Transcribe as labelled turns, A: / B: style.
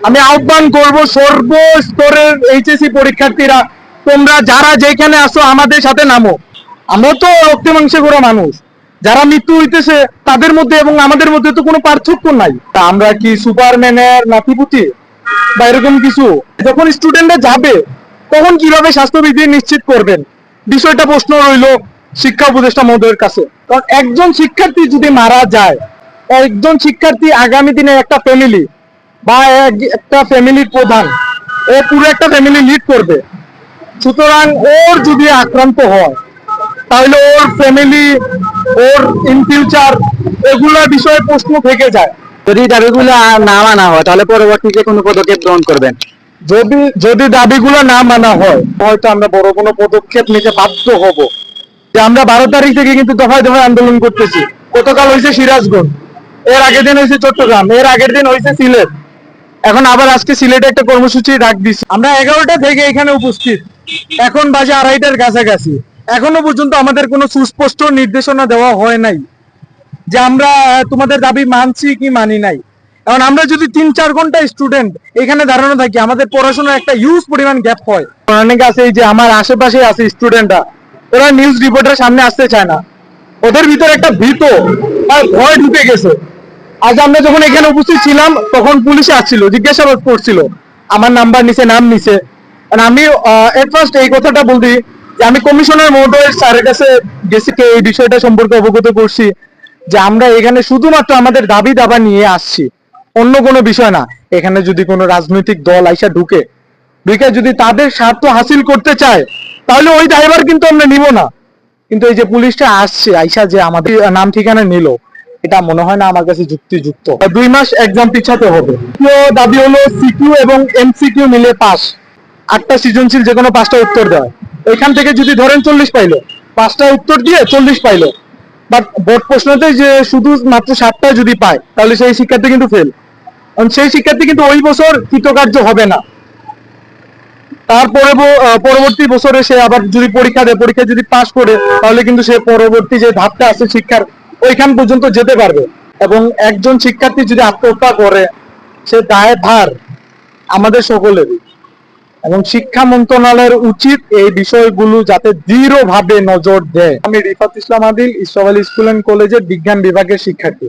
A: আমি আহ্বান করব সর্বস্তরের এইচএসসি পরীক্ষার্থীরা, তোমরা যারা যেখানে আসো আমাদের সাথে নামো। আমরা তো রক্তে মাংসে গড়া মানুষ, যারা মৃত্যু হইতেছে তাদের মধ্যে এবং আমাদের মধ্যে তো কোনো পার্থক্য নাই। তা আমরা কি সুপারম্যানের নাতিপুতি বা এরকম কিছু? যখন স্টুডেন্টরা যাবে তখন কিভাবে স্বাস্থ্যবিধি নিশ্চিত করবেন, বিষয়টা প্রশ্ন রইল শিক্ষা উপদেষ্টা মহোদয়ের কাছে। কারণ একজন শিক্ষার্থী যদি মারা যায়, একজন শিক্ষার্থী আগামী দিনে একটা ফ্যামিলি বা একটা ফ্যামিলির প্রধান, ও পুরো একটা ফ্যামিলি লিড করবে। সুতরাং ওর যদি আক্রান্ত হয় তাহলে ওর ফ্যামিলি, ওর ইন ফিউচার এগুলা বিষয়ে প্রশ্ন থেকে যায়।
B: যদি দাবিগুলো না মানা হয় তাহলে পরবর্তীতে কোনো পদক্ষেপ গ্রহণ করবেন?
A: যদি যদি দাবিগুলো না মানা হয় হয়তো আমরা বড় কোনো পদক্ষেপ নিতে বাধ্য হব। যে আমরা 12 তারিখ থেকে কিন্তু দফায় দফায় আন্দোলন করতেছি। গতকাল হয়েছে সিরাজগঞ্জ, এর আগের দিন হয়েছে চট্টগ্রাম, এর আগের দিন হয়েছে সিলেট, এখন আবার আজকে সিলেটে একটা কর্মসূচি ডাক দিচ্ছি। আমরা 11টা থেকে এখানে উপস্থিত, এখন বাজে 2:30টার কাছাকাছি। এখনো পর্যন্ত আমাদের কোনো সুস্পষ্ট নির্দেশনা দেওয়া হয় নাই যে আমরা তোমাদের দাবি মানছি কি মানি নাই। এখন আমরা যদি 3-4 ঘন্টা স্টুডেন্ট এখানে দাঁড়ানো থাকি, আমাদের পড়াশোনার একটা হিউজ পরিমাণ গ্যাপ হয়। অনেকে আছে এই যে আমার আশেপাশে আছে স্টুডেন্টরা, ওরা নিউজ রিপোর্টের সামনে আসতে চায় না, ওদের ভিতরে একটা ভীত আর ভয় ঢুকে গেছে। আজ আমরা যখন এখানে উপস্থিত ছিলাম তখন পুলিশে আসছিল, জিজ্ঞাসাবাদ করছিল, আমার নাম্বার নিছে, নাম নিছে। আমি এট ফার্স্ট এই কথাটা বলছি যে আমি কমিশনার মহোদয়ের স্যারের কাছে গেছি, এই বিষয়টা সম্পর্কে অবগত করছি যে আমরা এখানে শুধুমাত্র আমাদের দাবি দাবা নিয়ে আসছি, অন্য কোনো বিষয় না। এখানে যদি কোনো রাজনৈতিক দল আইসা ঢুকে যদি তাদের স্বার্থ হাসিল করতে চায় তাহলে ওই দায়ভার কিন্তু আমরা নিব না। কিন্তু এই যে পুলিশটা আসছে আইসা যে আমাদের নাম ঠিকানা নিল, এটা মনে হয় না আমার কাছে যুক্তিযুক্ত। 2 মাস এক্সাম পিছাতে হবে। দাবি হলো সিকিউ এবং এমসিকিউ মিলে পাস, 8টা সৃজনশীল যে কোনো 5টা উত্তর দেয়। এখান থেকে যদি ধরেন 40 পাইলো, 5টা উত্তর দিয়ে 40 পাইলো, বাট বোর্ড প্রশ্নতে যে শুধু মাত্র 7টা যদি পায় তাহলে সেই শিক্ষার্থী কিন্তু ফেল। কারণ সেই শিক্ষার্থী কিন্তু ওই বছর কৃতকার্য হবে না। তারপরে পরবর্তী বছরে সে আবার যদি পরীক্ষা দেয়, পরীক্ষা যদি পাশ করে তাহলে কিন্তু সে পরবর্তী যে ধাপটা আছে শিক্ষার, ওইখান পর্যন্ত যেতে পারবে। এবং একজন শিক্ষার্থী যদি আত্মহত্যা করে, সে দায়ভার আমাদের সকলেরই। এবং শিক্ষা মন্ত্রণালয়ের উচিত এই বিষয়গুলো যাতে দৃঢ়ভাবে নজর দেয়। আমি রিফাত ইসলাম আদিল, ইসরাফ আলী স্কুল অ্যান্ড কলেজের বিজ্ঞান বিভাগের শিক্ষার্থী।